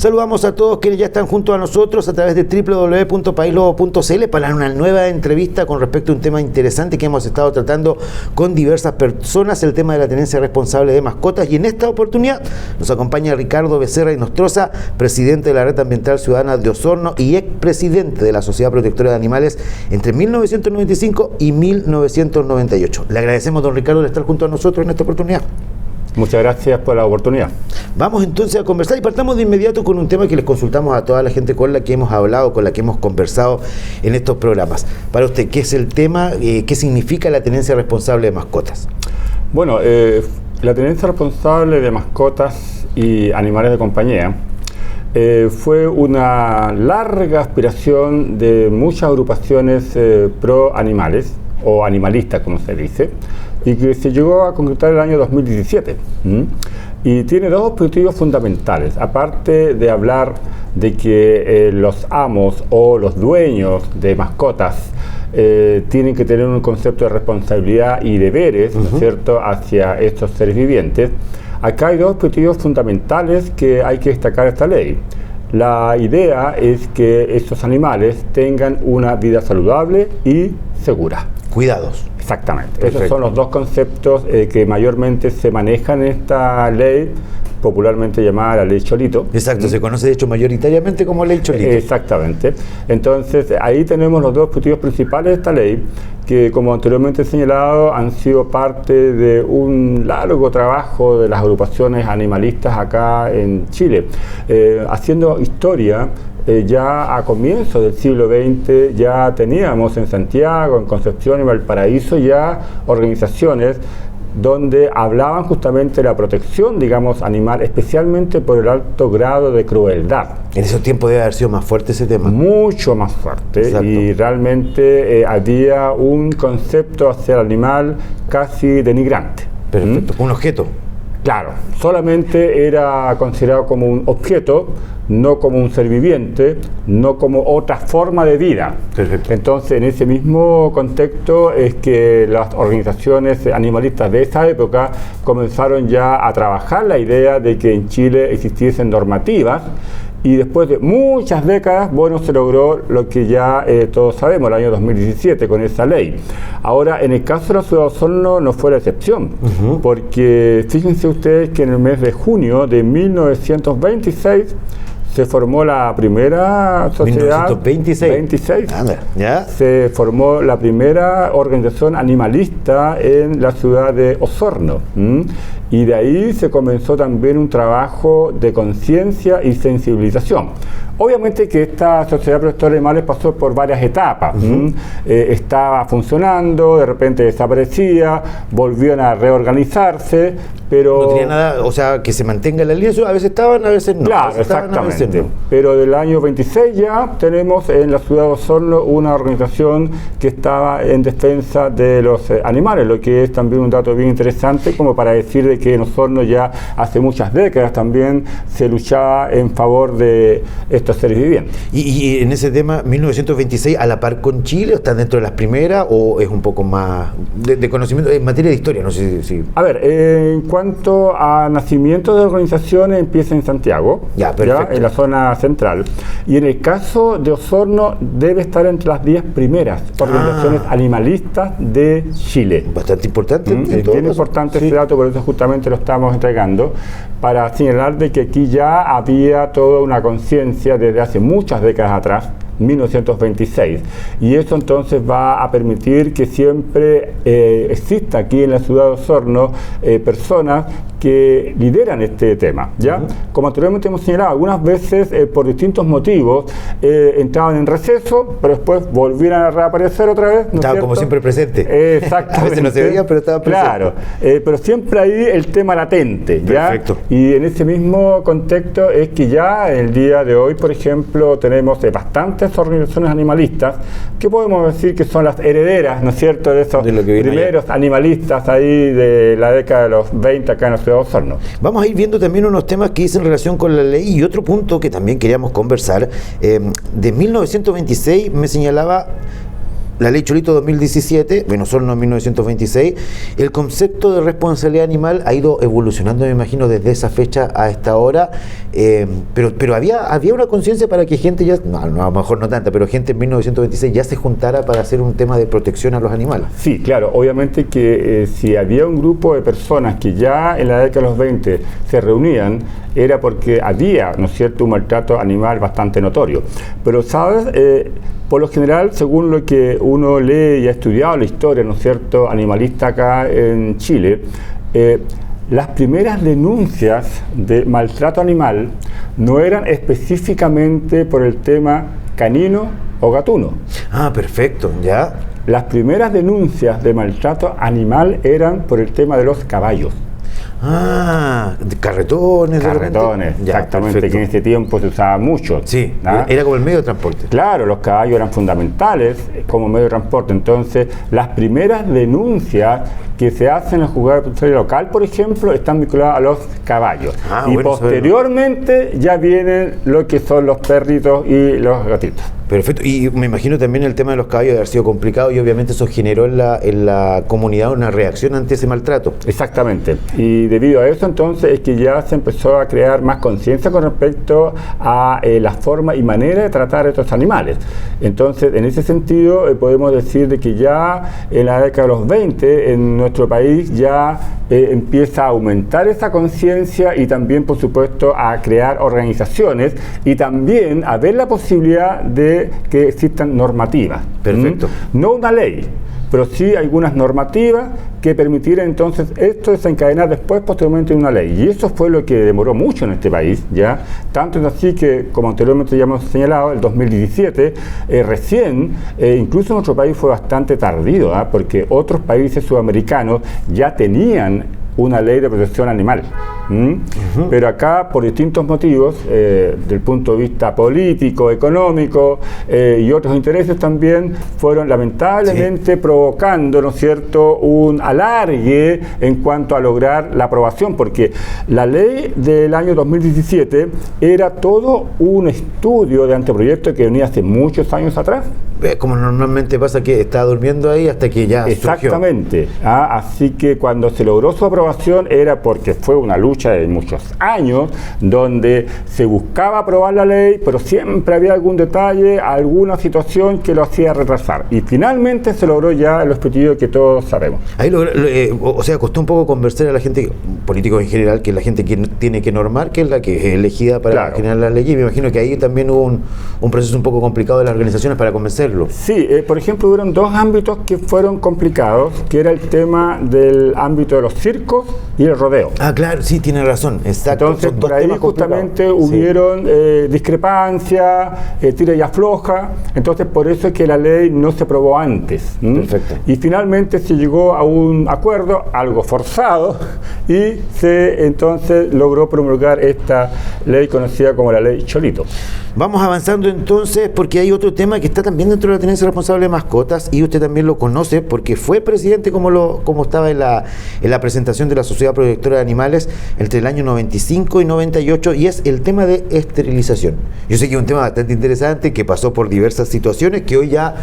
Saludamos a todos quienes ya están junto a nosotros a través de www.paislobo.cl para una nueva entrevista con respecto a un tema interesante que hemos estado tratando con diversas personas, el tema de la tenencia responsable de mascotas, y en esta oportunidad nos acompaña Ricardo Becerra y Nostroza, presidente de la Red Ambiental Ciudadana de Osorno y expresidente de la Sociedad Protectora de Animales entre 1995 y 1998. Le agradecemos, don Ricardo, de estar junto a nosotros en esta oportunidad. Muchas gracias por la oportunidad. Vamos entonces a conversar y partamos de inmediato con un tema que les consultamos a toda la gente con la que hemos hablado, con la que hemos conversado en estos programas. Para usted, ¿qué es el tema? ¿Qué significa la tenencia responsable de mascotas? Bueno, la tenencia responsable de mascotas y animales de compañía fue una larga aspiración de muchas agrupaciones pro animales o animalistas, como se dice, y que se llegó a concretar el año 2017. Y tiene dos objetivos fundamentales, aparte de hablar de que los amos o los dueños de mascotas tienen que tener un concepto de responsabilidad y deberes, ¿no es cierto?, hacia estos seres vivientes. Acá hay dos objetivos fundamentales que hay que destacar esta ley. La idea es que estos animales tengan una vida saludable y segura. Cuidados. Exactamente. Perfecto. Esos son los dos conceptos que mayormente se manejan en esta ley, popularmente llamada la ley Cholito. Exacto, se conoce de hecho mayoritariamente como ley Cholito. Exactamente. Entonces, ahí tenemos los dos objetivos principales de esta ley, que como anteriormente he señalado, han sido parte de un largo trabajo de las agrupaciones animalistas acá en Chile. Haciendo historia, ya a comienzos del siglo XX ya teníamos en Santiago, en Concepción y Valparaíso ya organizaciones donde hablaban justamente de la protección, digamos, animal, especialmente por el alto grado de crueldad. En esos tiempos debe haber sido más fuerte ese tema. Mucho más fuerte. Exacto. Y realmente había un concepto hacia el animal casi denigrante. Perfecto, un objeto. Claro, solamente era considerado como un objeto, no como un ser viviente, no como otra forma de vida. Perfecto. Entonces, en ese mismo contexto es que las organizaciones animalistas de esa época comenzaron ya a trabajar la idea de que en Chile existiesen normativas, y después de muchas décadas, bueno, se logró lo que ya todos sabemos, el año 2017, con esa ley. Ahora, en el caso de la ciudad de Osorno no fue la excepción, porque fíjense ustedes que en el mes de junio de 1926 se formó la primera sociedad. 1926. ¿Ya? Se formó la primera organización animalista en la ciudad de Osorno. Y de ahí se comenzó también un trabajo de conciencia y sensibilización. Obviamente que esta Sociedad Protectora de Animales pasó por varias etapas. Estaba funcionando, de repente desaparecía, volvieron a reorganizarse, pero... No tenía nada, o sea, que se mantenga la línea, a veces estaban, a veces no. Claro, exactamente. No. Pero del año 26 ya tenemos en la ciudad de Osorno una organización que estaba en defensa de los animales, lo que es también un dato bien interesante, como para decir de que en Osorno ya hace muchas décadas también se luchaba en favor de estos seres vivientes. Y en ese tema, 1926, ¿a la par con Chile, o está dentro de las primeras, o es un poco más de conocimiento en materia de historia? No sé si... A ver, en cuanto a nacimiento de organizaciones, empieza en Santiago, ya, en la zona central, y en el caso de Osorno debe estar entre las 10 primeras organizaciones animalistas de Chile. Bastante importante. Es bien importante ese dato, por eso justamente lo estamos entregando, para señalar de que aquí ya había toda una conciencia desde hace muchas décadas atrás, 1926, y eso entonces va a permitir que siempre exista aquí en la ciudad de Osorno personas que lideran este tema, ¿ya? Como anteriormente hemos señalado, algunas veces por distintos motivos entraban en receso, pero después volvieran a reaparecer otra vez, ¿no? Estaba como siempre presente. Exactamente. A veces no se veía, pero estaba presente. Claro, pero siempre ahí el tema latente, ¿ya? Perfecto. Y en ese mismo contexto es que ya el día de hoy, por ejemplo, tenemos bastantes organizaciones animalistas que podemos decir que son las herederas, ¿no es cierto?, de esos primeros animalistas ahí de la década de los 20 acá en la ciudad de Osorno. Vamos a ir viendo también unos temas que dicen relación con la ley y otro punto que también queríamos conversar. De 1926 me señalaba la ley Cholito 2017, bueno, solo en 1926, el concepto de responsabilidad animal ha ido evolucionando, me imagino, desde esa fecha a esta hora, pero había una conciencia para que gente ya, no, a lo mejor no tanta, pero gente en 1926 ya se juntara para hacer un tema de protección a los animales. Sí, claro, obviamente que si había un grupo de personas que ya en la década de los 20 se reunían, era porque había, ¿no es cierto?, un maltrato animal bastante notorio. Pero, ¿sabes?, por lo general, según lo que uno lee y ha estudiado la historia, ¿no es cierto?, animalista acá en Chile, las primeras denuncias de maltrato animal no eran específicamente por el tema canino o gatuno. Ah, perfecto, ya. Las primeras denuncias de maltrato animal eran por el tema de los caballos. Ah, carretones. Carretones, ya, exactamente, perfecto. que en ese tiempo se usaba mucho. Sí, ¿Ah? Era como el medio de transporte. Claro, los caballos eran fundamentales como medio de transporte. Entonces, las primeras denuncias que se hacen en el juzgado de protección local, por ejemplo, están vinculadas a los caballos. Y bueno, posteriormente ya vienen lo que son los perritos y los gatitos. Perfecto, y me imagino también el tema de los caballos de haber sido complicado y obviamente eso generó en la comunidad una reacción ante ese maltrato. Exactamente, y debido a eso entonces es que ya se empezó a crear más conciencia con respecto a la forma y manera de tratar a estos animales. Entonces, en ese sentido, podemos decir de que ya en la década de los 20 en nuestro país ya empieza a aumentar esa conciencia y también, por supuesto, a crear organizaciones y también a ver la posibilidad de que existan normativas. Perfecto. No una ley, pero sí algunas normativas que permitieran entonces esto desencadenar después posteriormente en una ley. Y eso fue lo que demoró mucho en este país, ¿ya? Tanto es así que, como anteriormente ya hemos señalado, el 2017 recién, incluso en nuestro país fue bastante tardío, ¿eh? Porque otros países sudamericanos ya tenían una ley de protección animal. Pero acá, por distintos motivos, del punto de vista político, económico y otros intereses también, fueron lamentablemente provocando, ¿no es cierto?, un alargue en cuanto a lograr la aprobación, porque la ley del año 2017 era todo un estudio de anteproyecto que venía hace muchos años atrás. Como normalmente pasa, que está durmiendo ahí hasta que ya Exactamente. Así que cuando se logró su aprobación era porque fue una lucha de muchos años donde se buscaba aprobar la ley, pero siempre había algún detalle, alguna situación que lo hacía retrasar. Y finalmente se logró ya el objetivo que todos sabemos. Ahí o sea, costó un poco convencer a la gente, políticos en general, que es la gente que tiene que normar, que es la que es elegida para generar la ley. Y me imagino que ahí también hubo un proceso un poco complicado de las organizaciones para convencerlo. Sí, por ejemplo, hubieron dos ámbitos que fueron complicados, que era el tema del ámbito de los circos y el rodeo. Ah, claro, sí, tiene razón, exacto. Entonces, por ahí justamente hubieron discrepancias, tira y afloja, entonces por eso es que la ley no se aprobó antes. Perfecto. Y finalmente se llegó a un acuerdo, algo forzado, y se entonces logró promulgar esta ley conocida como la ley Cholito. Vamos avanzando entonces, porque hay otro tema que está también dentro de la tenencia responsable de mascotas, y usted también lo conoce porque fue presidente, como estaba en la presentación de la Sociedad Protectora de Animales entre el año 95 y 98, y es el tema de esterilización. Yo sé que es un tema bastante interesante que pasó por diversas situaciones, que hoy ya,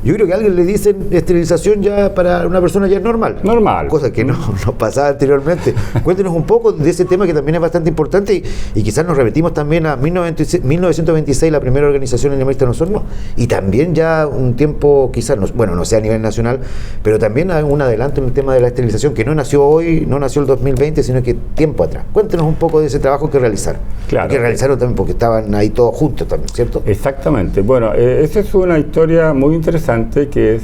yo creo que a alguien le dicen esterilización ya para una persona ya es normal. Normal. Cosa que no pasaba anteriormente. Cuéntenos un poco de ese tema que también es bastante importante y quizás nos repetimos también a 1926, la primera organización animalista en Osorno, y también ya un tiempo, quizás, no sé a nivel nacional, pero también hay un adelanto en el tema de la esterilización que no nació hoy, no nació el 2020, sino que tiempo atrás. Cuéntenos un poco de ese trabajo que realizaron. Claro. Que realizaron también porque estaban ahí todos juntos también, ¿cierto? Exactamente. Bueno, esa es una historia muy interesante que es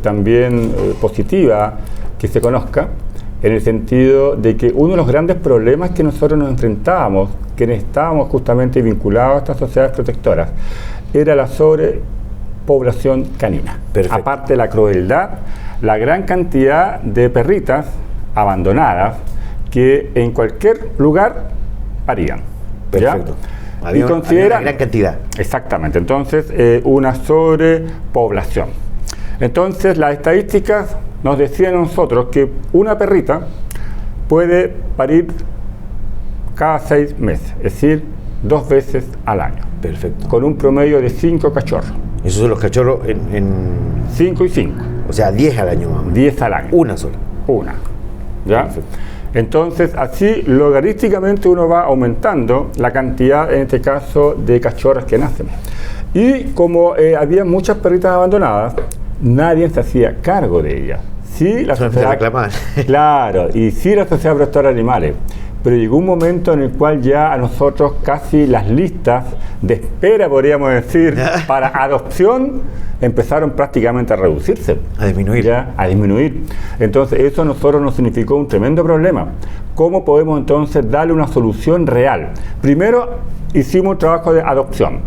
también positiva que se conozca, en el sentido de que uno de los grandes problemas que nosotros nos enfrentábamos, que estábamos justamente vinculados a estas sociedades protectoras, era la sobrepoblación canina. Perfecto. Aparte de la crueldad, la gran cantidad de perritas abandonadas que en cualquier lugar parían. Perfecto. ¿Ya? Había una gran cantidad. Exactamente. Entonces, una sobrepoblación. Entonces, las estadísticas nos decían a nosotros que una perrita puede parir cada 6 meses, es decir, 2 veces al año. Perfecto. Con un promedio de 5 cachorros. Esos son los cachorros en 5 y 5. o sea, 10 al año más o menos. 10 al año. Una sola. Una. ¿Ya? Entonces, así logarítmicamente uno va aumentando la cantidad, en este caso, de cachorras que nacen. Y como había muchas perritas abandonadas, nadie se hacía cargo de ellas. Sí, la sociedad, claro, y sí la Sociedad Protectora de Animales. Pero llegó un momento en el cual ya a nosotros casi las listas de espera, podríamos decir, para adopción empezaron prácticamente a reducirse. A disminuir. Ya, a disminuir. Entonces eso a nosotros nos significó un tremendo problema. ¿Cómo podemos entonces darle una solución real? Primero hicimos un trabajo de adopción,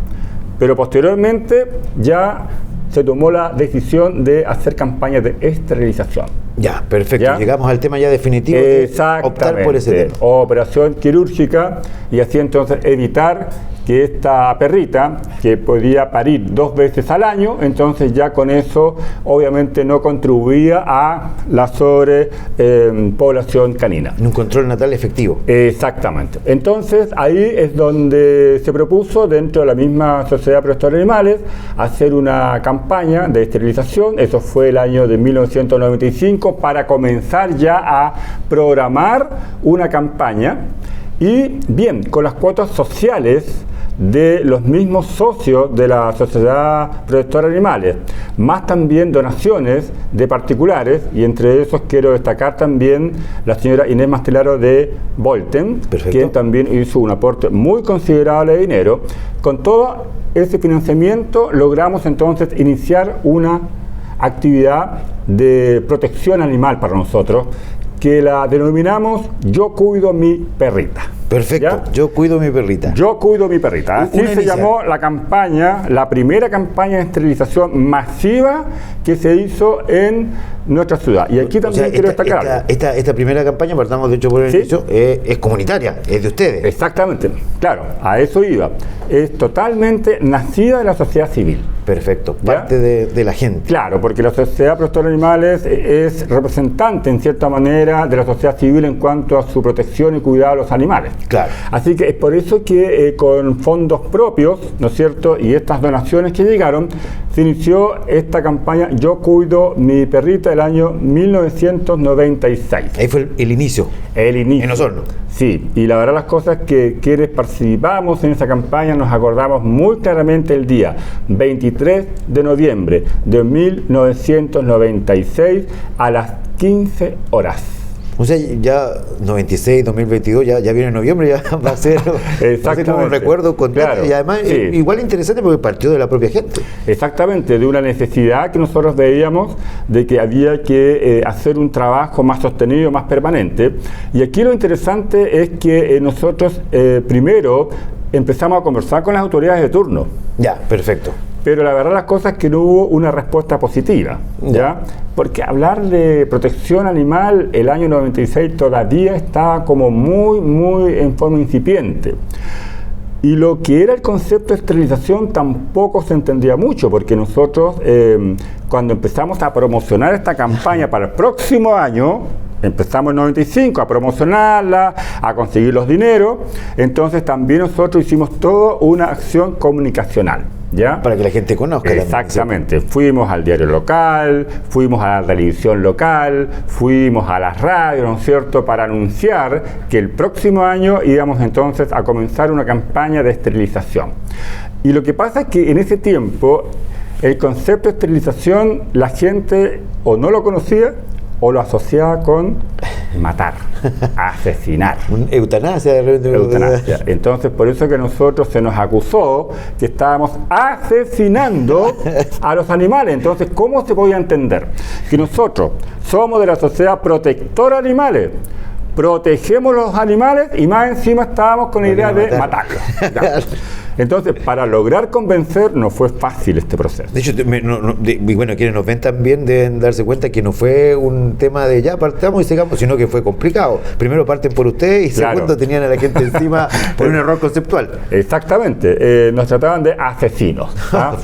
pero posteriormente ya se tomó la decisión de hacer campañas de esterilización. Ya, perfecto. ¿Ya? Llegamos al tema ya definitivo de optar por ese tema. Operación quirúrgica, y así entonces evitar que esta perrita, que podía parir 2 veces al año, entonces ya con eso obviamente no contribuía a la sobrepoblación canina. Un control natal efectivo. Exactamente. Entonces ahí es donde se propuso, dentro de la misma Sociedad Protectora de Animales, hacer una campaña de esterilización. Eso fue el año de 1995, para comenzar ya a programar una campaña. Y bien, con las cuotas sociales de los mismos socios de la Sociedad Protectora de Animales, más también donaciones de particulares, y entre esos quiero destacar también la señora Inés Mastelaro de Volten, quien también hizo un aporte muy considerable de dinero. Con todo ese financiamiento logramos entonces iniciar una actividad de protección animal para nosotros, que la denominamos Yo Cuido Mi Perrita. Perfecto, ¿ya? Yo cuido mi perrita. Yo cuido mi perrita. Así se llamó la campaña, la primera campaña de esterilización masiva que se hizo en nuestra ciudad. Y aquí también quiero destacar. Esta primera campaña, partamos de hecho por el inicio, es comunitaria, es de ustedes. Exactamente, claro, a eso iba. Es totalmente nacida de la sociedad civil. Perfecto, parte de la gente. Claro, porque la Sociedad Protectora de Animales es representante en cierta manera de la sociedad civil en cuanto a su protección y cuidado de los animales. Claro. Así que es por eso que con fondos propios, ¿no es cierto?, y estas donaciones que llegaron, se inició esta campaña Yo Cuido Mi Perrita del año 1996. Ahí fue el inicio. El inicio. En Osorno. Sí, y la verdad las cosas que quienes participamos en esa campaña nos acordamos muy claramente el día 23 de noviembre de 1996 a las 15 horas. O sea, ya 96, 2022, ya viene en noviembre, ya va a ser como un recuerdo constante. Claro, y además, igual interesante porque partió de la propia gente. Exactamente, de una necesidad que nosotros veíamos de que había que hacer un trabajo más sostenido, más permanente. Y aquí lo interesante es que nosotros primero empezamos a conversar con las autoridades de turno. Ya, perfecto. Pero la verdad las cosas es que no hubo una respuesta positiva, ¿ya? Porque hablar de protección animal el año 96 todavía estaba como muy en forma incipiente. Y lo que era el concepto de esterilización tampoco se entendía mucho, porque nosotros cuando empezamos a promocionar esta campaña para el próximo año, empezamos en 95 a promocionarla, a conseguir los dineros, entonces también nosotros hicimos toda una acción comunicacional. ¿Ya? Para que la gente conozca. Exactamente. También. Fuimos al diario local, fuimos a la televisión local, fuimos a las radios, ¿no es cierto?, para anunciar que el próximo año íbamos entonces a comenzar una campaña de esterilización. Y lo que pasa es que en ese tiempo el concepto de esterilización la gente o no lo conocía o lo asociaba con matar, asesinar. Eutanasia de repente. Eutanasia. Entonces, por eso que nosotros se nos acusó que estábamos asesinando a los animales. Entonces, ¿cómo se podía entender? Que nosotros somos de la Sociedad Protectora de Animales, protegemos los animales y más encima estábamos con la idea de matarlos. Entonces, para lograr convencer, no fue fácil este proceso. De hecho, y bueno, quienes nos ven también deben darse cuenta que no fue un tema de ya partamos y sigamos, sino que fue complicado. Primero parten por ustedes y segundo tenían a la gente encima por un error conceptual. Exactamente. Nos trataban de asesinos,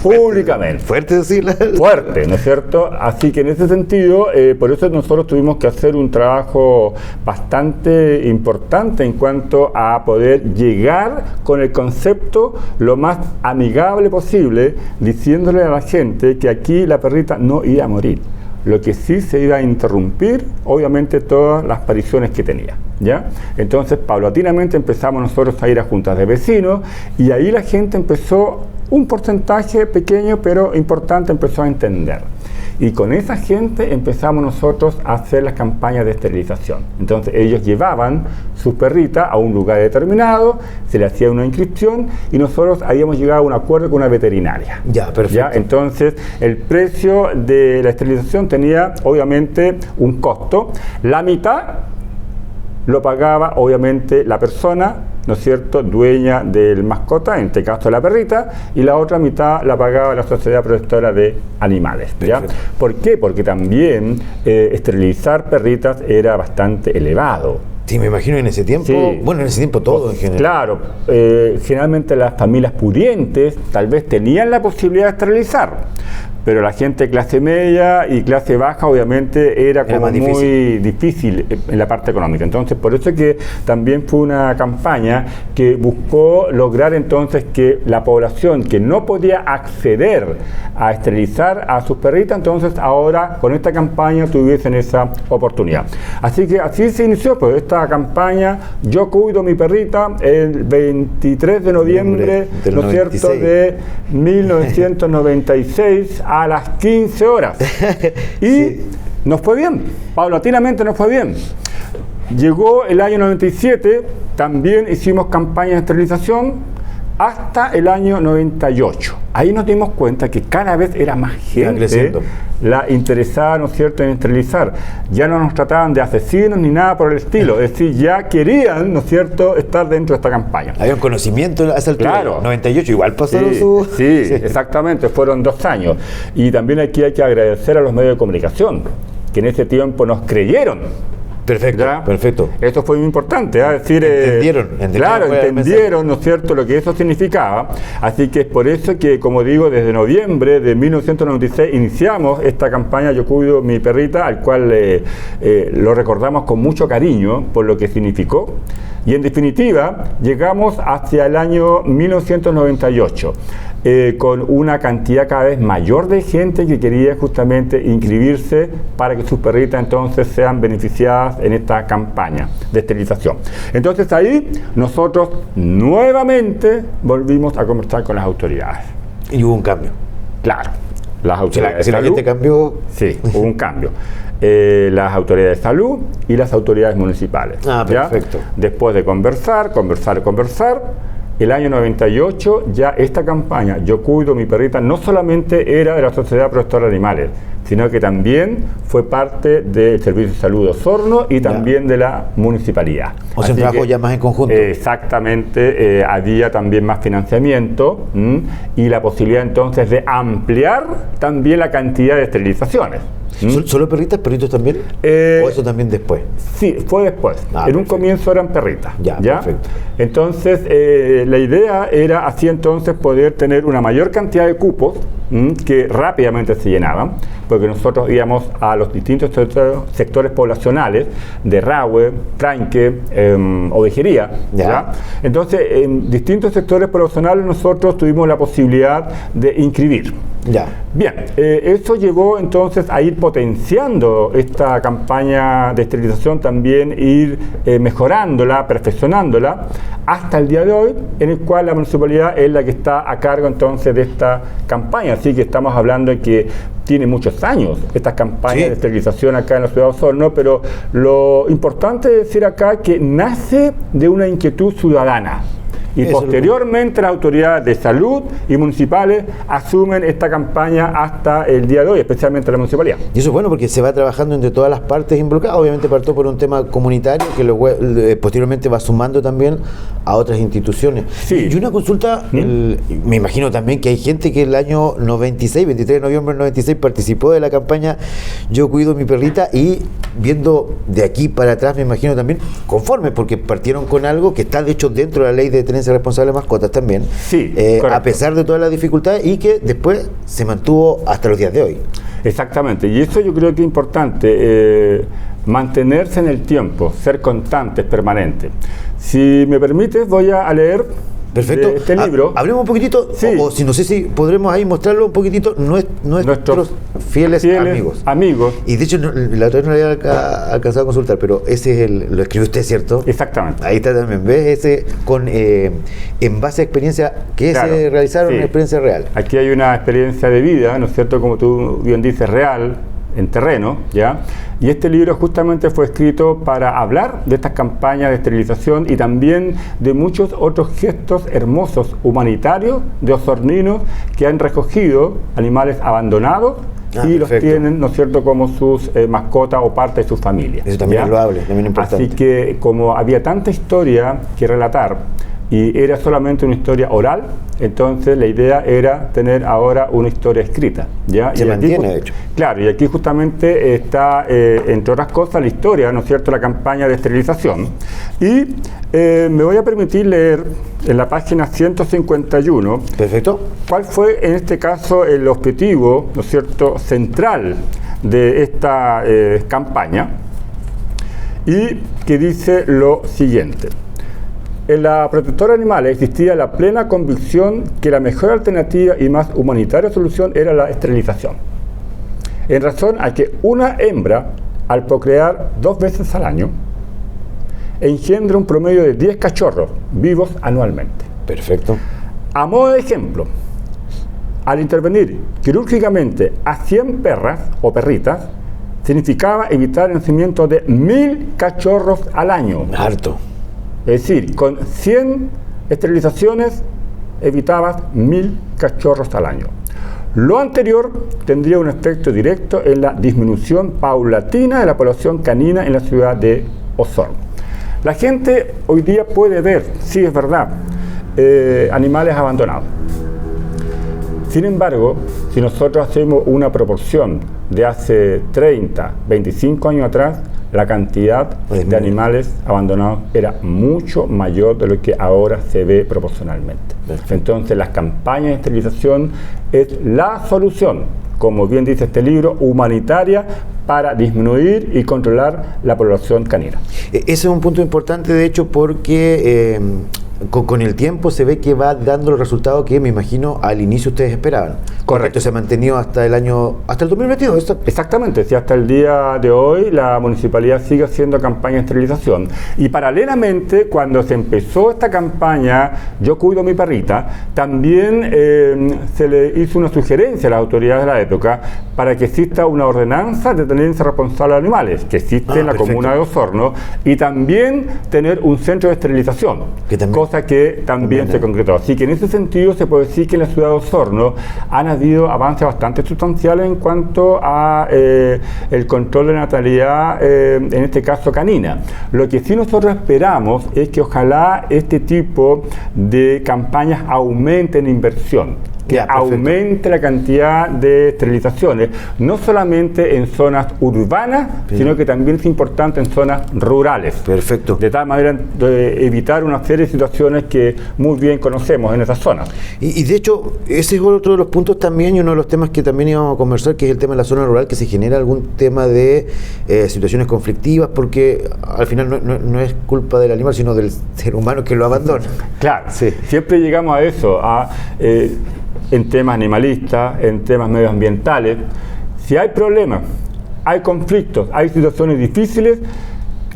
públicamente. Fuerte decirlo. Fuerte, ¿no es cierto? Así que en ese sentido, por eso nosotros tuvimos que hacer un trabajo bastante importante en cuanto a poder llegar con el concepto lo más amigable posible, diciéndole a la gente que aquí la perrita no iba a morir. Lo que sí se iba a interrumpir, obviamente, todas las pariciones que tenía, ¿ya? Entonces, paulatinamente empezamos nosotros a ir a juntas de vecinos y ahí la gente empezó, un porcentaje pequeño pero importante, empezó a entender. Y con esa gente empezamos nosotros a hacer las campañas de esterilización. Entonces ellos llevaban sus perritas a un lugar determinado, se le hacía una inscripción y nosotros habíamos llegado a un acuerdo con una veterinaria. Ya, perfecto. ¿Ya? Entonces el precio de la esterilización tenía obviamente un costo. La mitad lo pagaba obviamente la persona, ¿no es cierto?, dueña del mascota, en este caso la perrita, y la otra mitad la pagaba la Sociedad Protectora de Animales, ¿ya? ¿Por qué? Porque también esterilizar perritas era bastante elevado. Sí, me imagino en ese tiempo, Sí. Bueno, en ese tiempo todo en general. Claro, generalmente las familias pudientes tal vez tenían la posibilidad de esterilizar, pero la gente de clase media y clase baja obviamente era como muy difícil en la parte económica. Entonces, por eso que también fue una campaña que buscó lograr entonces que la población que no podía acceder a esterilizar a sus perritas, entonces ahora con esta campaña tuviesen esa oportunidad. Así que así se inició pues esta campaña Yo Cuido Mi Perrita el 23 de noviembre, ¿no es cierto?, de 1996 a las 15 horas. Y sí, nos fue bien, paulatinamente nos fue bien. Llegó el año 97, también hicimos campañas de esterilización hasta el año 98. Ahí nos dimos cuenta que cada vez era más gente la interesada, ¿no es cierto?, en esterilizar. Ya no nos trataban de asesinos ni nada por el estilo, es decir, ya querían, ¿no es cierto?, estar dentro de esta campaña. Había un conocimiento a esa altura. Claro. 98, igual pasaron sí, exactamente, fueron 2 años. Y también aquí hay que agradecer a los medios de comunicación, que en ese tiempo nos creyeron. Perfecto, ¿ya? Perfecto. Esto fue muy importante, ¿eh? Es decir, entendieron, ¿no es cierto?, lo que eso significaba. Así que es por eso que, como digo, desde noviembre de 1996 iniciamos esta campaña Yo Cuido Mi Perrita, al cual lo recordamos con mucho cariño por lo que significó. Y en definitiva, llegamos hacia el año 1998. Con una cantidad cada vez mayor de gente que quería justamente inscribirse para que sus perritas entonces sean beneficiadas en esta campaña de esterilización. Entonces ahí nosotros nuevamente volvimos a conversar con las autoridades. Y hubo un cambio. Claro, las autoridades de salud. La gente cambió. Sí, hubo un cambio. Las autoridades de salud y las autoridades municipales. Perfecto. ¿Ya? Después de conversar, el año 98 ya esta campaña Yo Cuido Mi Perrita no solamente era de la Sociedad Protectora de Animales, sino que también fue parte del Servicio de Salud de Osorno y también de la municipalidad. O sea, un trabajo ya más en conjunto. Exactamente, había también más financiamiento y la posibilidad entonces de ampliar también la cantidad de esterilizaciones. ¿Solo perritas, perritos también? ¿O eso también después? Sí, fue después. En un comienzo eran perritas. Ya, perfecto. Entonces, la idea era así entonces poder tener una mayor cantidad de cupos que rápidamente se llenaban, porque nosotros íbamos a los distintos sectores poblacionales de Rahue, Tranque, Ovejería. ¿Ya? Entonces, en distintos sectores poblacionales nosotros tuvimos la posibilidad de inscribir. Ya. Bien, eso llevó entonces a ir potenciando esta campaña de esterilización, también ir mejorándola, perfeccionándola, hasta el día de hoy, en el cual la municipalidad es la que está a cargo entonces de esta campaña. Así que estamos hablando de que tiene muchos años estas campañas de esterilización acá en la ciudad de Osorno, pero lo importante es decir acá que nace de una inquietud ciudadana. Y posteriormente las autoridades de salud y municipales asumen esta campaña hasta el día de hoy, especialmente la municipalidad. Y eso es bueno porque se va trabajando entre todas las partes involucradas. Obviamente partió por un tema comunitario que posteriormente va sumando también a otras instituciones. Sí. Y una consulta, me imagino también que hay gente que el año 96, 23 de noviembre del 96, participó de la campaña Yo Cuido Mi Perrita y viendo de aquí para atrás, me imagino también conformes, porque partieron con algo que está de hecho dentro de la ley de tenencia responsable de mascotas también, a pesar de todas las dificultades, y que después se mantuvo hasta los días de hoy. Exactamente, y eso yo creo que es importante, mantenerse en el tiempo, ser constantes, permanentes. Si me permites, voy a leer Perfecto. de este libro. Hablemos un poquitito, Sí. o si no sé si podremos ahí mostrarlo un poquitito, nuestros fieles amigos. Y de hecho, la otra vez no lo había alcanzado a consultar, pero ese es lo escribió usted, ¿cierto? Exactamente. Ahí está también, ¿ves? Ese con en base a experiencia que Claro, se realizaron, sí. una experiencia real. Aquí hay una experiencia de vida, ¿no es cierto? Como tú bien dices, real, en terreno, ¿ya? Y este libro justamente fue escrito para hablar de estas campañas de esterilización y también de muchos otros gestos hermosos humanitarios de osorninos que han recogido animales abandonados y los tienen, ¿no es cierto?, como sus mascotas o parte de sus familias. Eso también es loable, también es importante. Así que como había tanta historia que relatar y era solamente una historia oral, entonces la idea era tener ahora una historia escrita, ¿ya? Se mantiene, de hecho. Claro, y aquí justamente está, entre otras cosas, la historia, ¿no es cierto?, la campaña de esterilización. Y me voy a permitir leer en la página 151. Perfecto. ¿Cuál fue, en este caso, el objetivo, ¿no es cierto?, central de esta campaña? Y que dice lo siguiente. En la protectora de animales existía la plena convicción que la mejor alternativa y más humanitaria solución era la esterilización, en razón a que una hembra, al procrear 2 veces al año, engendra un promedio de 10 cachorros vivos anualmente. Perfecto. A modo de ejemplo, al intervenir quirúrgicamente a 100 perras o perritas, significaba evitar el nacimiento de 1000 cachorros al año. Harto. Es decir, con 100 esterilizaciones evitabas 1000 cachorros al año. Lo anterior tendría un efecto directo en la disminución paulatina de la población canina en la ciudad de Osorno. La gente hoy día puede ver, sí es verdad, animales abandonados. Sin embargo, si nosotros hacemos una proporción de hace 30, 25 años atrás, la cantidad de animales abandonados era mucho mayor de lo que ahora se ve proporcionalmente. Perfecto. Entonces, las campañas de esterilización es la solución, como bien dice este libro, humanitaria para disminuir y controlar la población canina. Ese es un punto importante, de hecho, porque con el tiempo se ve que va dando los resultados que me imagino al inicio ustedes esperaban. Correcto. Se ha mantenido hasta el 2022. Exactamente, si hasta el día de hoy la municipalidad sigue haciendo campaña de esterilización. Y paralelamente, cuando se empezó esta campaña, Yo cuido a mi perrita, también se le hizo una sugerencia a las autoridades de la época para que exista una ordenanza de tenencia responsable de animales, que existe en la comuna de Osorno, y también tener un centro de esterilización, cosa que también se concretó. Así que en ese sentido se puede decir que en la ciudad de Osorno han habido avances bastante sustanciales en cuanto a el control de natalidad, en este caso canina. Lo que sí nosotros esperamos es que ojalá este tipo de campañas aumenten inversión, que aumente la cantidad de esterilizaciones, no solamente en zonas urbanas, sino que también es importante en zonas rurales. Perfecto. De tal manera de evitar una serie de situaciones que muy bien conocemos en esas zonas. Y de hecho, ese es otro de los puntos también, y uno de los temas que también íbamos a conversar, que es el tema de la zona rural, que se genera algún tema de situaciones conflictivas, porque al final no es culpa del animal, sino del ser humano que lo abandona. Claro, sí. Siempre llegamos a eso, en temas animalistas, en temas medioambientales. Si hay problemas, hay conflictos, hay situaciones difíciles,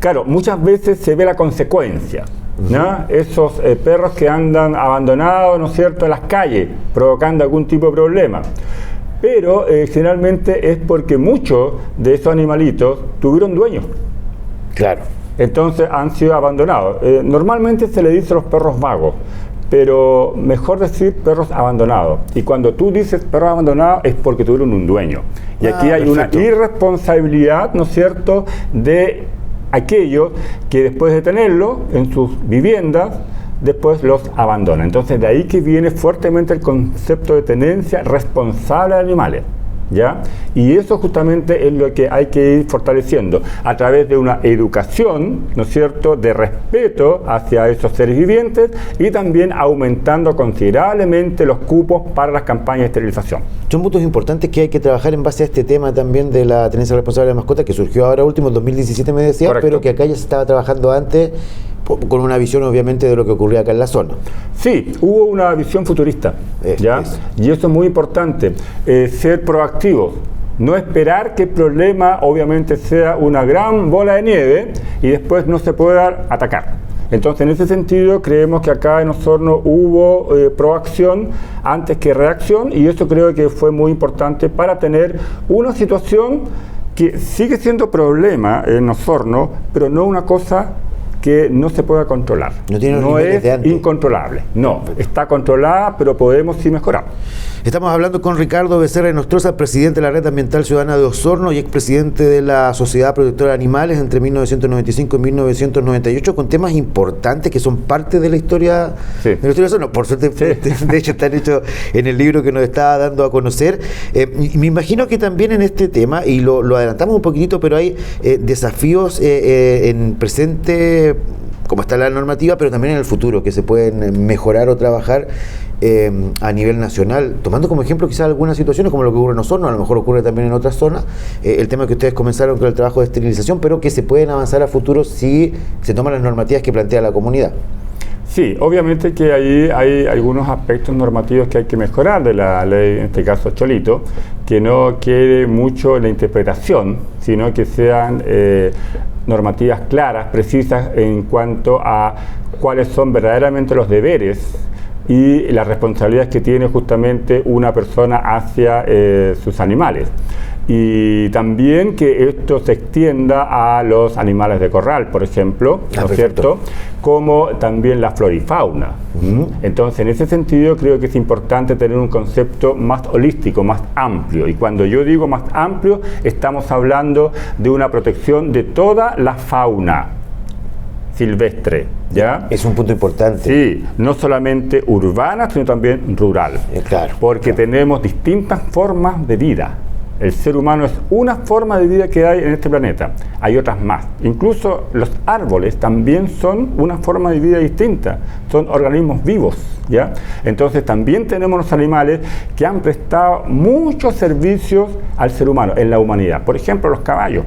claro, muchas veces se ve la consecuencia, ¿no? Esos perros que andan abandonados, ¿no es cierto?, en las calles, provocando algún tipo de problema. Pero generalmente es porque muchos de esos animalitos tuvieron dueños. Claro. Entonces han sido abandonados. Normalmente se le dice a los perros vagos, pero mejor decir perros abandonados. Y cuando tú dices perros abandonados es porque tuvieron un dueño. Y aquí hay perfecto. Una irresponsabilidad, ¿no es cierto?, de aquellos que después de tenerlo en sus viviendas, después los abandonan. Entonces de ahí que viene fuertemente el concepto de tenencia responsable de animales. ¿Ya? Y eso justamente es lo que hay que ir fortaleciendo a través de una educación, ¿no es cierto?, de respeto hacia esos seres vivientes, y también aumentando considerablemente los cupos para las campañas de esterilización. Son puntos importantes que hay que trabajar en base a este tema también de la tenencia responsable de mascotas, que surgió ahora último en 2017, me decía, pero que acá ya se estaba trabajando antes, con una visión obviamente de lo que ocurría acá en la zona. Sí, hubo una visión futurista, ¿ya? Y eso es muy importante, ser proactivos. No esperar que el problema obviamente sea una gran bola de nieve y después no se pueda atacar. Entonces, en ese sentido, creemos que acá en Osorno hubo proacción antes que reacción, y eso creo que fue muy importante para tener una situación que sigue siendo problema en Osorno, pero no una cosa que no se pueda controlar. No es incontrolable. No, está controlada, pero podemos sí mejorar. Estamos hablando con Ricardo Becerra Nostroza, presidente de la Red Ambiental Ciudadana de Osorno y expresidente de la Sociedad Protectora de Animales entre 1995 y 1998, con temas importantes que son parte de la historia, de Osorno. Por suerte, de hecho, están hechos en el libro que nos está dando a conocer. Y me imagino que también en este tema, y lo adelantamos un poquitito, pero hay desafíos en presente, como está la normativa, pero también en el futuro, que se pueden mejorar o trabajar a nivel nacional, tomando como ejemplo quizás algunas situaciones como lo que ocurre en Osorno, a lo mejor ocurre también en otras zonas, el tema que ustedes comenzaron con el trabajo de esterilización, pero que se pueden avanzar a futuro si se toman las normativas que plantea la comunidad. Sí, obviamente que ahí hay algunos aspectos normativos que hay que mejorar de la ley, en este caso Cholito, que no quede mucho en la interpretación, sino que sean normativas claras, precisas en cuanto a cuáles son verdaderamente los deberes y las responsabilidades que tiene justamente una persona hacia sus animales. Y también que esto se extienda a los animales de corral, por ejemplo, ¿no es cierto? Como también la flora y fauna. Entonces, en ese sentido, creo que es importante tener un concepto más holístico, más amplio. Y cuando yo digo más amplio, estamos hablando de una protección de toda la fauna silvestre, ¿ya? Es un punto importante. Sí, no solamente urbana, sino también rural. Claro. Porque tenemos distintas formas de vida. El ser humano es una forma de vida que hay en este planeta. Hay otras más. Incluso los árboles también son una forma de vida distinta. Son organismos vivos, ¿ya? Entonces también tenemos los animales que han prestado muchos servicios al ser humano, en la humanidad. Por ejemplo, los caballos.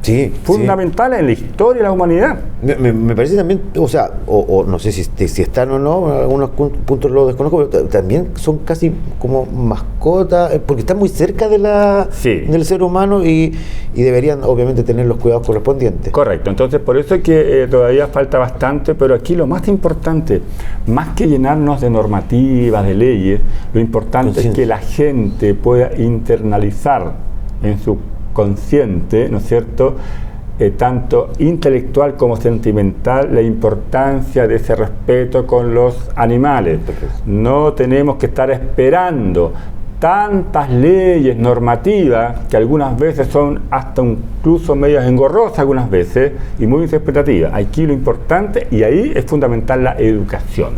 Sí, fundamentales en la historia de la humanidad. Me parece también, o sea, o no sé si están o no, algunos puntos lo desconozco, pero también son casi como mascotas, porque están muy cerca de del ser humano y deberían obviamente tener los cuidados correspondientes. Correcto, entonces por eso es que todavía falta bastante, pero aquí lo más importante, más que llenarnos de normativas, de leyes, lo importante es que la gente pueda internalizar en su consciente, ¿no es cierto?, tanto intelectual como sentimental, la importancia de ese respeto con los animales. No tenemos que estar esperando tantas leyes normativas que algunas veces son hasta incluso medias engorrosas algunas veces y muy interpretativas. Aquí lo importante, y ahí es fundamental la educación,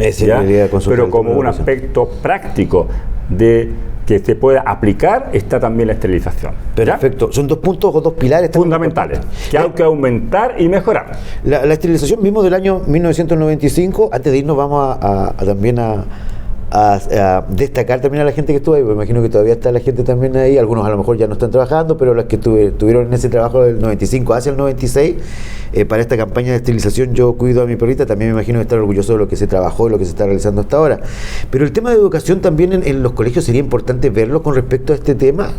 pero como un aspecto práctico de que se pueda aplicar, está también la esterilización. Perfecto. Son dos puntos o dos pilares fundamentales que hay que aumentar y mejorar. La esterilización mismo del año 1995, antes de irnos vamos también a destacar también a la gente que estuvo ahí, porque me imagino que todavía está la gente también ahí, algunos a lo mejor ya no están trabajando, pero los que tuvieron en ese trabajo del 95 hacia el 96, para esta campaña de esterilización Yo Cuido a mi Perrita, también me imagino estar orgulloso de lo que se trabajó y lo que se está realizando hasta ahora. Pero el tema de educación también en los colegios sería importante verlo con respecto a este tema.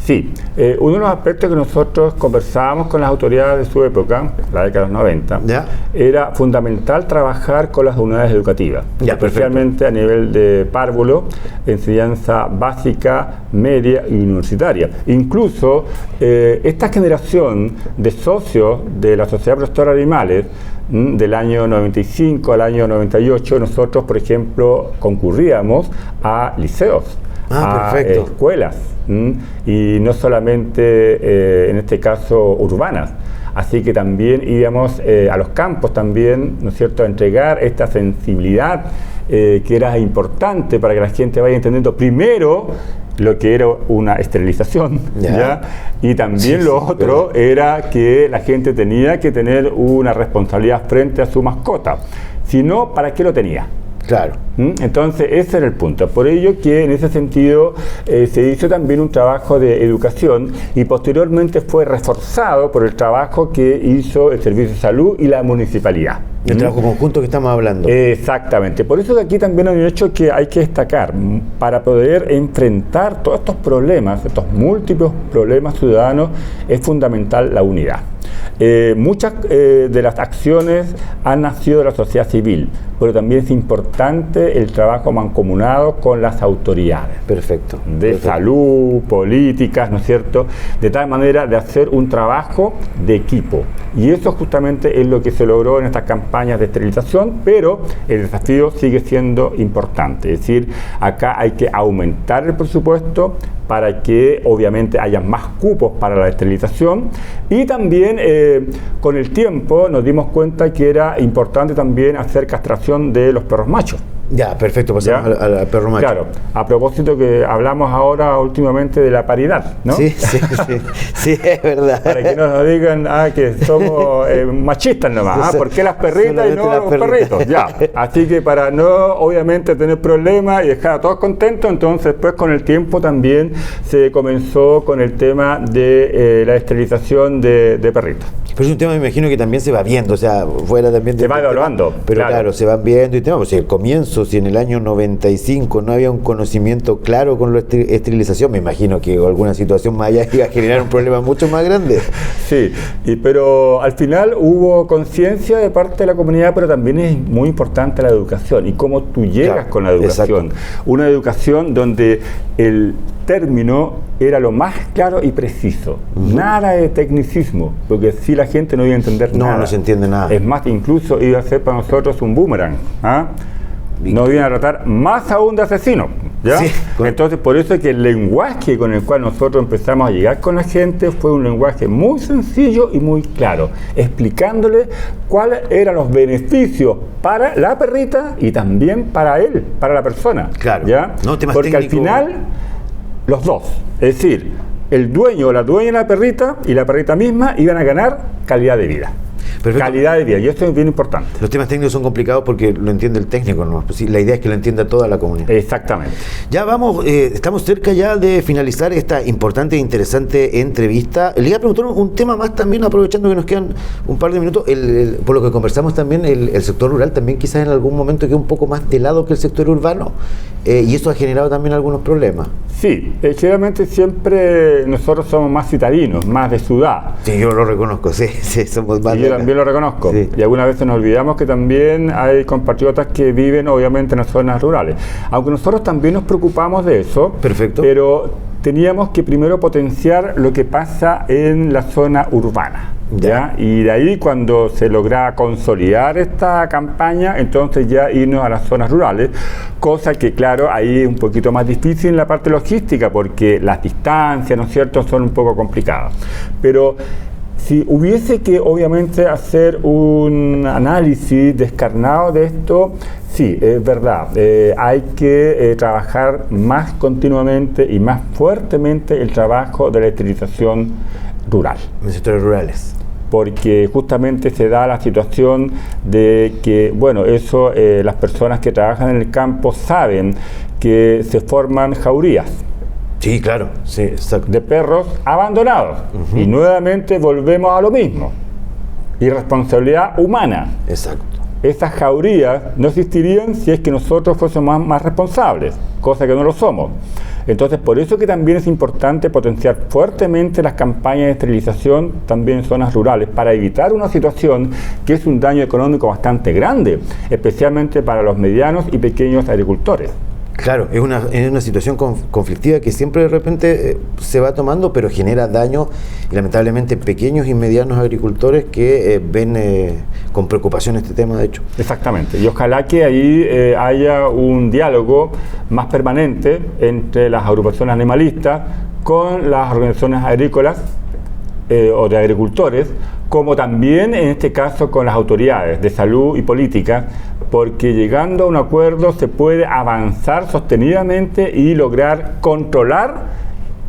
Sí, uno de los aspectos que nosotros conversábamos con las autoridades de su época, la década de los 90, era fundamental trabajar con las unidades educativas, especialmente a nivel de párvulo, enseñanza básica, media y universitaria. Incluso esta generación de socios de la Sociedad Protectora de Animales, del año 95 al año 98, nosotros, por ejemplo, concurríamos a liceos, a escuelas, y no solamente en este caso urbanas. Así que también íbamos a los campos también, ¿no es cierto?, a entregar esta sensibilidad que era importante para que la gente vaya entendiendo primero lo que era una esterilización, y también lo otro era que la gente tenía que tener una responsabilidad frente a su mascota. Si no, ¿para qué lo tenía? Claro. Entonces ese era el punto. Por ello que en ese sentido se hizo también un trabajo de educación y posteriormente fue reforzado por el trabajo que hizo el Servicio de Salud y la Municipalidad. El trabajo conjunto que estamos hablando. Exactamente. Por eso que aquí también hay un hecho que hay que destacar. Para poder enfrentar todos estos problemas, estos múltiples problemas ciudadanos, es fundamental la unidad. Muchas de las acciones han nacido de la sociedad civil, pero también es importante el trabajo mancomunado con las autoridades. Perfecto. De salud, políticas, ¿no es cierto? De tal manera de hacer un trabajo de equipo. Y eso justamente es lo que se logró en estas campañas de esterilización, pero el desafío sigue siendo importante. Es decir, acá hay que aumentar el presupuesto para que obviamente haya más cupos para la esterilización y también con el tiempo nos dimos cuenta que era importante también hacer castración de los perros machos. Ya, perfecto, pasamos al perro macho. Claro, a propósito que hablamos ahora últimamente de la paridad, ¿no? Sí, es verdad. Para que no nos digan que somos machistas nomás, ¿por qué las perritas y no los perritos? Ya, así que para no obviamente tener problemas y dejar a todos contentos, entonces después con el tiempo también se comenzó con el tema de la esterilización de perritos. Pero es un tema, me imagino, que también se va viendo, o sea, fuera también de... Se va evaluando. Pero claro, se van viendo y tema, pues el comienzo, si en el año 95 no había un conocimiento claro con la esterilización, me imagino que alguna situación más allá iba a generar un problema mucho más grande. Sí, pero al final hubo conciencia de parte de la comunidad, pero también es muy importante la educación y cómo tú llegas con la educación. Exacto. Una educación donde el término era lo más claro y preciso. Nada de tecnicismo, porque si la gente no iba a entender nada. No se entiende nada. Es más, incluso iba a ser para nosotros un boomerang. Nos iban a tratar más aún de asesinos. ¿Ya? Sí, entonces, por eso es que el lenguaje con el cual nosotros empezamos a llegar con la gente fue un lenguaje muy sencillo y muy claro, explicándole cuáles eran los beneficios para la perrita y también para él, para la persona. Claro. ¿Ya? No, porque al final, los dos, es decir, el dueño o la dueña de la perrita y la perrita misma iban a ganar calidad de vida. Perfecto. Calidad de vida, y esto es bien importante. Los temas técnicos son complicados porque lo entiende el técnico, ¿no? Pues sí, la idea es que lo entienda toda la comunidad. Exactamente. Ya vamos, estamos cerca ya de finalizar esta importante e interesante entrevista. Le iba a preguntar un tema más también, aprovechando que nos quedan un par de minutos, por lo que conversamos también, el sector rural también quizás en algún momento queda un poco más de lado que el sector urbano, y eso ha generado también algunos problemas. Sí, generalmente siempre nosotros somos más citadinos, más de ciudad. Sí, yo lo reconozco, sí, somos más. Y yo también lo reconozco. Sí. Y algunas veces nos olvidamos que también hay compatriotas que viven obviamente en las zonas rurales. Aunque nosotros también nos preocupamos de eso. Perfecto. Pero teníamos que primero potenciar lo que pasa en la zona urbana. ¿Ya? Y de ahí, cuando se logra consolidar esta campaña, entonces ya irnos a las zonas rurales, cosa que claro, ahí es un poquito más difícil en la parte logística porque las distancias, ¿no es cierto?, son un poco complicadas. Pero si hubiese que obviamente hacer un análisis descarnado de esto, sí, es verdad, hay que trabajar más continuamente y más fuertemente el trabajo de la esterilización rural. En los sectores rurales. Porque justamente se da la situación de que, bueno, eso las personas que trabajan en el campo saben que se forman jaurías. Sí, claro, sí, exacto. De perros abandonados. Y nuevamente volvemos a lo mismo. Irresponsabilidad humana. Exacto. Esas jaurías no existirían si es que nosotros fuésemos más responsables, cosa que no lo somos. Entonces, por eso que también es importante potenciar fuertemente las campañas de esterilización también en zonas rurales, para evitar una situación que es un daño económico bastante grande, especialmente para los medianos y pequeños agricultores. Claro, es una situación conflictiva que siempre de repente se va tomando, pero genera daño, y lamentablemente pequeños y medianos agricultores que ven con preocupación este tema, de hecho. Exactamente, y ojalá que ahí haya un diálogo más permanente entre las agrupaciones animalistas con las organizaciones agrícolas o de agricultores, como también en este caso con las autoridades de salud y política, porque llegando a un acuerdo se puede avanzar sostenidamente y lograr controlar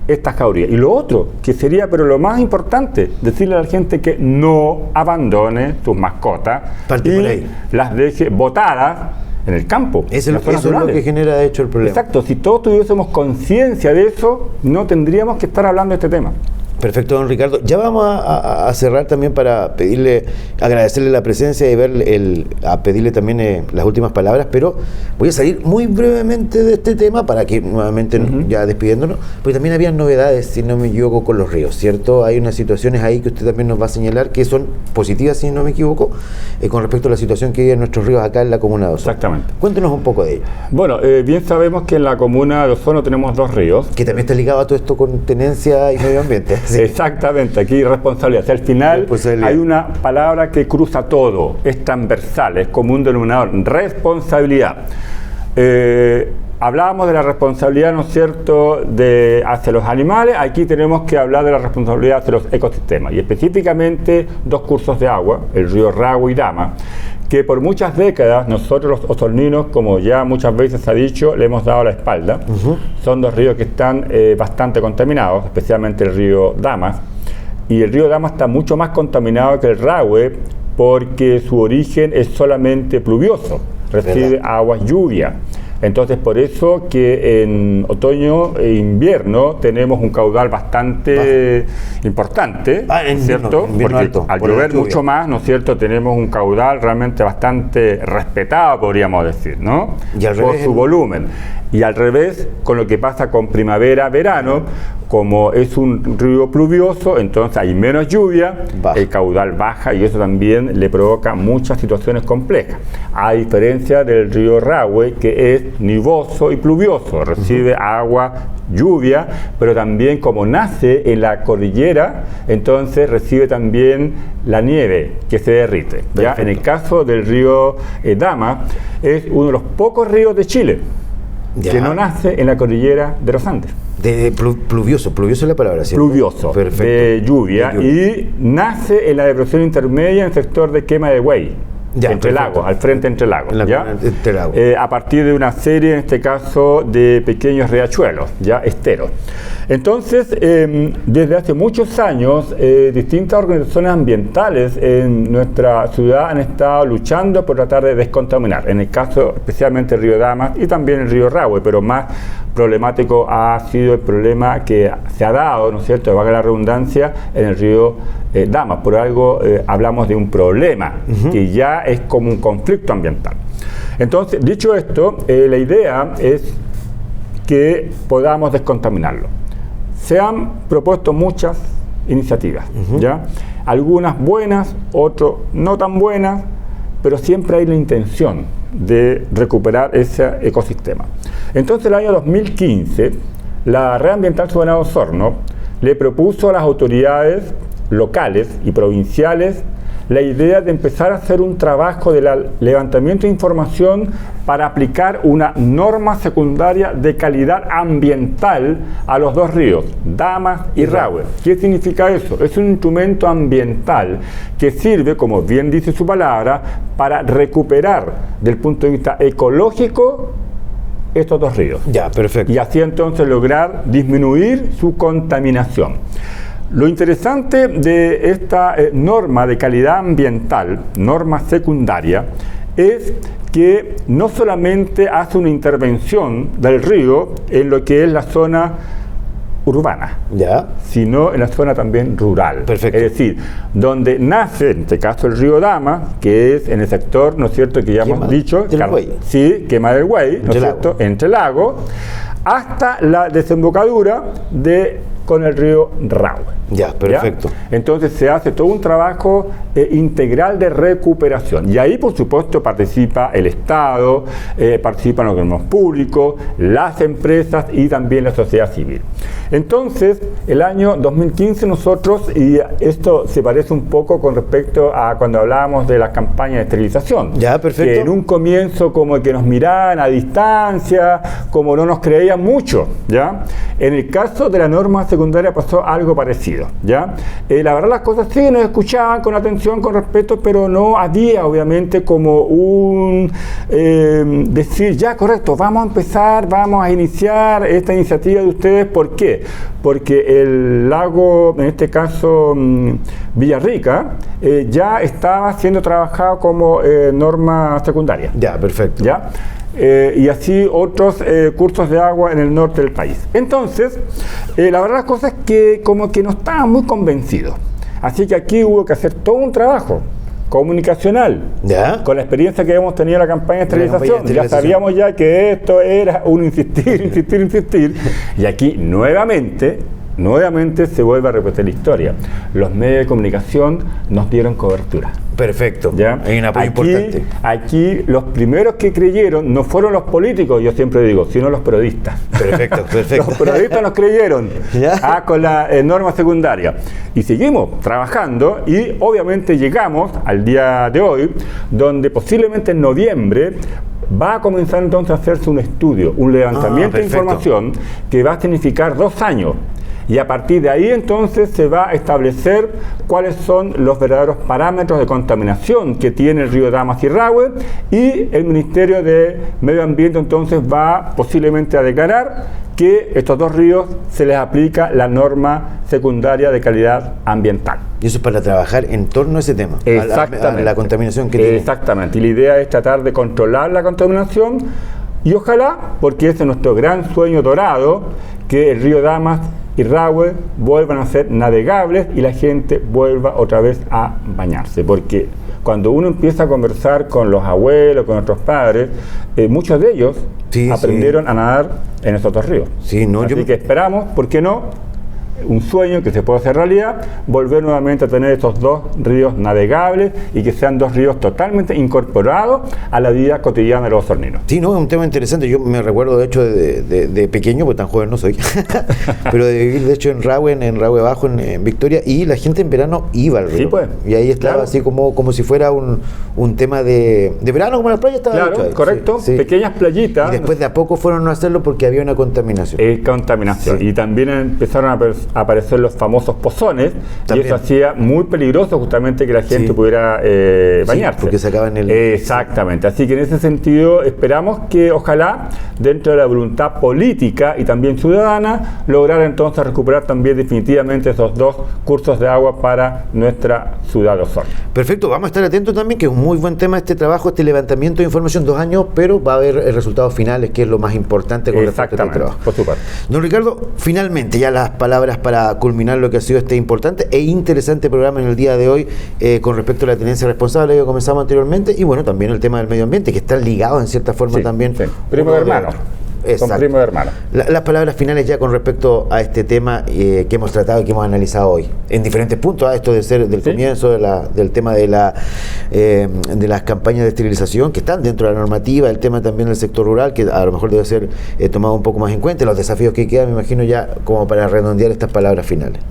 estas jaurías. Y lo otro, que sería, pero lo más importante, decirle a la gente que no abandone sus mascotas y las deje botadas en el campo. Eso es lo que genera, de hecho, el problema. Exacto, si todos tuviésemos conciencia de eso, no tendríamos que estar hablando de este tema. Perfecto, don Ricardo. Ya vamos a cerrar también para agradecerle la presencia y pedirle también las últimas palabras, pero voy a salir muy brevemente de este tema para que nuevamente, ya despidiéndonos, porque también había novedades, si no me equivoco, con los ríos, ¿cierto? Hay unas situaciones ahí que usted también nos va a señalar que son positivas, si no me equivoco, con respecto a la situación que viven nuestros ríos acá en la comuna de Osorno. Exactamente. Cuéntenos un poco de ello. Bueno, bien sabemos que en la comuna de Osorno tenemos 2 ríos. Que también está ligado a todo esto con tenencia y medio ambiente. Sí. Exactamente, aquí responsabilidad. Al final hay una palabra que cruza todo, es transversal, es como un denominador, responsabilidad. Hablábamos de la responsabilidad, ¿no es cierto?, hacia los animales. Aquí tenemos que hablar de la responsabilidad hacia los ecosistemas, y específicamente 2 cursos de agua, el río Rahue y Dama, que por muchas décadas nosotros los osorninos, como ya muchas veces se ha dicho, le hemos dado la espalda. Son 2 ríos que están bastante contaminados, especialmente el río Dama, y el río Dama está mucho más contaminado que el Rahue porque su origen es solamente pluvioso, recibe aguas lluvia. Entonces, por eso que en otoño e invierno tenemos un caudal bastante importante, ¿cierto? Porque alto, al llover mucho más, ¿no es cierto?, tenemos un caudal realmente bastante respetado, podríamos decir, ¿no? Por su volumen. Y al revés, con lo que pasa con primavera-verano, como es un río pluvioso, entonces hay menos lluvia, el caudal baja y eso también le provoca muchas situaciones complejas. A diferencia del río Rahue, que es nuboso y pluvioso, recibe agua, lluvia, pero también como nace en la cordillera, entonces recibe también la nieve que se derrite. ¿Ya? En el caso del río Dama, es uno de los pocos ríos de Chile que no nace en la cordillera de los Andes. Pluvioso es la palabra, ¿cierto? Pluvioso, de lluvia, y nace en la depresión intermedia en el sector de Quema de Güey, entre lagos, al frente entre lagos, a partir de una serie, en este caso, de pequeños riachuelos, esteros. Entonces, desde hace muchos años, distintas organizaciones ambientales en nuestra ciudad han estado luchando por tratar de descontaminar, en el caso especialmente el río Dama y también el río Rahue, pero más problemático ha sido el problema que se ha dado, ¿no es cierto?, valga la redundancia, en el río Dama. Por algo hablamos de un problema que ya es como un conflicto ambiental. Entonces, dicho esto, la idea es que podamos descontaminarlo. Se han propuesto muchas iniciativas, ¿ya? Algunas buenas, otras no tan buenas, pero siempre hay la intención de recuperar ese ecosistema. Entonces, el año 2015, la Red Ambiental Soberana de Osorno le propuso a las autoridades locales y provinciales la idea de empezar a hacer un trabajo de levantamiento de información para aplicar una norma secundaria de calidad ambiental a los 2 ríos, Dama y Rahue. ¿Qué significa eso? Es un instrumento ambiental que sirve, como bien dice su palabra, para recuperar del punto de vista ecológico estos 2 ríos. Perfecto. Y así entonces lograr disminuir su contaminación. Lo interesante de esta norma de calidad ambiental, norma secundaria, es que no solamente hace una intervención del río en lo que es la zona urbana, sino en la zona también rural. Perfecto. Es decir, donde nace, en este caso el río Dama, que es en el sector, ¿no es cierto?, que ya hemos dicho, Quema del Güey, ¿no es cierto?, entre lagos, hasta la desembocadura con el río Rahue. Perfecto. Entonces se hace todo un trabajo integral de recuperación. Y ahí, por supuesto, participa el Estado, participan los gobiernos públicos, las empresas y también la sociedad civil. Entonces, el año 2015 nosotros, y esto se parece un poco con respecto a cuando hablábamos de las campañas de esterilización, que en un comienzo como que nos miraban a distancia, como no nos creían mucho, En el caso de la norma secundaria pasó algo parecido. convencidos, ¿ya? La verdad las cosas sí nos escuchaban con atención, con respeto, pero no había obviamente como un decir, ya correcto, vamos a empezar, vamos a iniciar esta iniciativa de ustedes. ¿Por qué? Porque el lago, en este caso Villarrica, ya estaba siendo trabajado como norma secundaria. Ya, perfecto. ¿Ya? Y así otros cursos de agua en el norte del país. Entonces, la verdad las cosas es que como que no estaban muy convencidos. Así que aquí hubo que hacer todo un trabajo comunicacional, ¿ya? Con la experiencia que hemos tenido en la campaña de esterilización. Ya sabíamos ya que esto era un insistir. Y aquí nuevamente se vuelve a repetir la historia. Los medios de comunicación nos dieron cobertura. Perfecto. ¿Ya? Hay un apoyo importante. Aquí los primeros que creyeron no fueron los políticos, yo siempre digo, sino los periodistas. Perfecto. Los periodistas nos creyeron con la norma secundaria. Y seguimos trabajando y obviamente llegamos al día de hoy, donde posiblemente en noviembre va a comenzar entonces a hacerse un estudio, un levantamiento de información que va a significar 2 años. Y a partir de ahí entonces se va a establecer cuáles son los verdaderos parámetros de contaminación que tiene el río Damas-Irrahue, y el Ministerio de Medio Ambiente entonces va posiblemente a declarar que estos 2 ríos se les aplica la norma secundaria de calidad ambiental. Y eso es para trabajar en torno a ese tema, Exactamente. a la contaminación que tiene. Exactamente, y la idea es tratar de controlar la contaminación y ojalá, porque ese es nuestro gran sueño dorado, que el río Damas-Irrahue vuelvan a ser navegables y la gente vuelva otra vez a bañarse, porque cuando uno empieza a conversar con los abuelos, con nuestros padres, muchos de ellos aprendieron a nadar en esos 2 ríos. Así que esperamos, ¿por qué no? Un sueño que se puede hacer realidad, volver nuevamente a tener estos 2 ríos navegables y que sean 2 ríos totalmente incorporados a la vida cotidiana de los osorninos. Sí, no, es un tema interesante. Yo me recuerdo, de hecho, de pequeño, porque tan joven no soy, pero de vivir, de hecho, en Rahue Bajo, en Victoria, y la gente en verano iba al río. Sí, pues. Y ahí estaba así como si fuera un tema de verano, como la playa estaba. Claro, hecho, correcto. Sí. Pequeñas playitas. Y después de a poco fueron a hacerlo porque había una contaminación. Contaminación. Sí. Y también empezaron a aparecer los famosos pozones, también. Y eso hacía muy peligroso justamente que la gente pudiera bañarse. Porque sacaban el... Exactamente. Así que en ese sentido esperamos que ojalá dentro de la voluntad política y también ciudadana lograr entonces recuperar también definitivamente esos 2 cursos de agua para nuestra ciudad de Osorno. Perfecto, vamos a estar atentos también, que es un muy buen tema este trabajo, este levantamiento de información, 2 años, pero va a haber resultados finales, que es lo más importante con respecto a este trabajo. Por supuesto. Don Ricardo, finalmente ya las palabras para culminar lo que ha sido este importante e interesante programa en el día de hoy con respecto a la tenencia responsable que comenzamos anteriormente, y bueno, también el tema del medio ambiente, que está ligado en cierta forma también. Sí. Primo de hermano. Son primo de hermano. Las palabras finales ya con respecto a este tema que hemos tratado y que hemos analizado hoy, en diferentes puntos, esto de ser del comienzo del tema de las campañas de esterilización que están dentro de la normativa, el tema también del sector rural, que a lo mejor debe ser tomado un poco más en cuenta, los desafíos que quedan, me imagino, ya como para redondear estas palabras finales.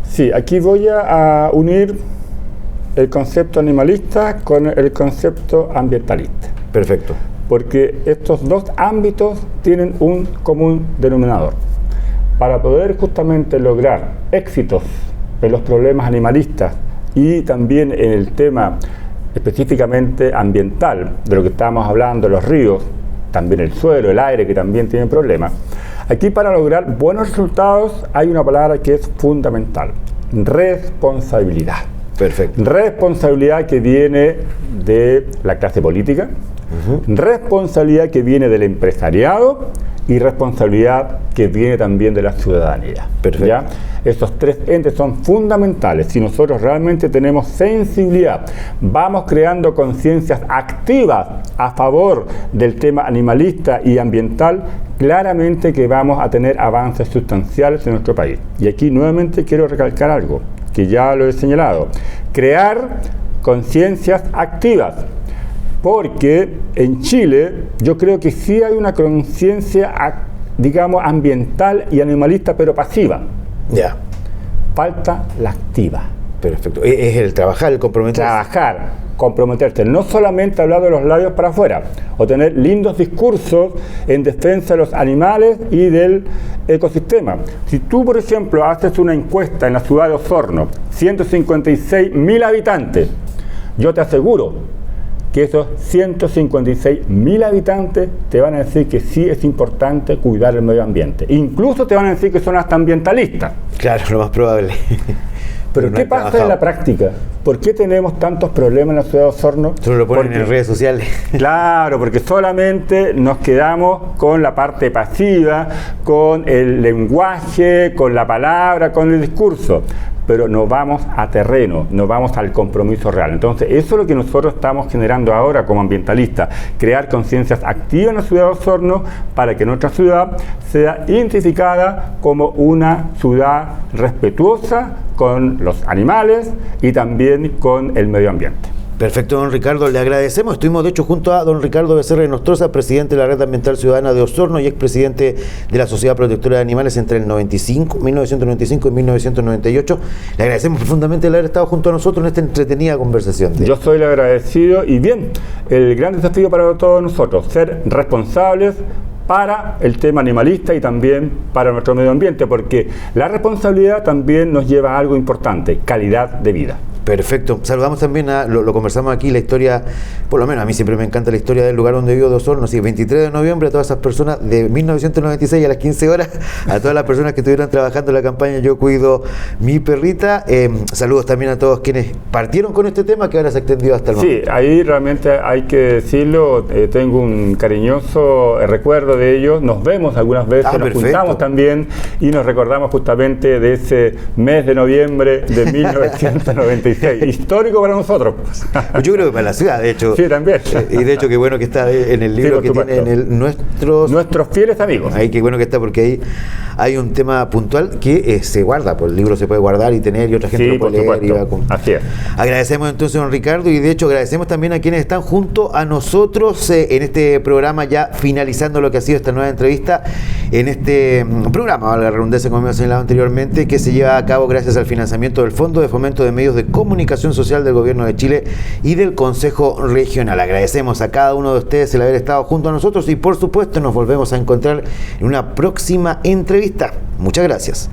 Sí, aquí voy a unir el concepto animalista con el concepto ambientalista. Perfecto. Porque estos 2 ámbitos tienen un común denominador. Para poder justamente lograr éxitos en los problemas animalistas y también en el tema específicamente ambiental, de lo que estábamos hablando, los ríos, también el suelo, el aire, que también tienen problemas, aquí para lograr buenos resultados hay una palabra que es fundamental: responsabilidad. Perfecto. Responsabilidad que viene de la clase política, responsabilidad que viene del empresariado y responsabilidad que viene también de la ciudadanía. Perfecto. ¿Ya? Estos 3 entes son fundamentales. Si nosotros realmente tenemos sensibilidad, vamos creando conciencias activas a favor del tema animalista y ambiental, claramente que vamos a tener avances sustanciales en nuestro país. Y aquí nuevamente quiero recalcar algo, que ya lo he señalado: crear conciencias activas. Porque en Chile yo creo que sí hay una conciencia, digamos, ambiental y animalista, pero pasiva. Ya. Falta la activa. Perfecto. Es el trabajar, el comprometerse. Trabajar, comprometerte, no solamente hablar de los labios para afuera, o tener lindos discursos en defensa de los animales y del ecosistema. Si tú, por ejemplo, haces una encuesta en la ciudad de Osorno, 156.000 habitantes, yo te aseguro que esos 156.000 habitantes te van a decir que sí es importante cuidar el medio ambiente. Incluso te van a decir que son hasta ambientalistas. Claro, lo más probable. Pero ¿qué pasa en la práctica? ¿Por qué tenemos tantos problemas en la ciudad de Osorno? Solo lo ponen en redes sociales. Claro, porque solamente nos quedamos con la parte pasiva, con el lenguaje, con la palabra, con el discurso. Pero no vamos a terreno, no vamos al compromiso real. Entonces, eso es lo que nosotros estamos generando ahora como ambientalistas, crear conciencias activas en la ciudad de Osorno para que nuestra ciudad sea identificada como una ciudad respetuosa con los animales y también con el medio ambiente. Perfecto, don Ricardo, le agradecemos. Estuvimos, de hecho, junto a don Ricardo Becerra de Nostroza, presidente de la Red Ambiental Ciudadana de Osorno y expresidente de la Sociedad Protectora de Animales entre el 1995 y 1998. Le agradecemos profundamente el haber estado junto a nosotros en esta entretenida conversación. Yo soy el agradecido y bien, el gran desafío para todos nosotros, ser responsables para el tema animalista y también para nuestro medio ambiente, porque la responsabilidad también nos lleva a algo importante, calidad de vida. Perfecto. Saludamos también lo conversamos aquí, la historia, por lo menos a mí siempre me encanta la historia del lugar donde vivo de Osorno. Sí, 23 de noviembre, a todas esas personas de 1996 a las 15 horas, a todas las personas que estuvieron trabajando en la campaña Yo Cuido Mi Perrita. Saludos también a todos quienes partieron con este tema que ahora se ha extendido hasta el momento. Sí, ahí realmente hay que decirlo, tengo un cariñoso recuerdo de ellos. Nos vemos algunas veces, nos juntamos también y nos recordamos justamente de ese mes de noviembre de 1996. Histórico para nosotros. Yo creo que para la ciudad, de hecho. Sí, también. Y de hecho, qué bueno que está en el libro que tiene en nuestros fieles amigos. Ahí qué bueno que está, porque ahí hay un tema puntual que se guarda, pues el libro se puede guardar y tener y otra gente lo puede leer. Y así es. Agradecemos entonces a don Ricardo y de hecho agradecemos también a quienes están junto a nosotros en este programa, ya finalizando lo que ha sido esta nueva entrevista en este programa, la redundancia como hemos señalado anteriormente, que se lleva a cabo gracias al financiamiento del Fondo de Fomento de Medios de Comunicación Social del Gobierno de Chile y del Consejo Regional. Agradecemos a cada uno de ustedes el haber estado junto a nosotros y por supuesto nos volvemos a encontrar en una próxima entrevista. Muchas gracias.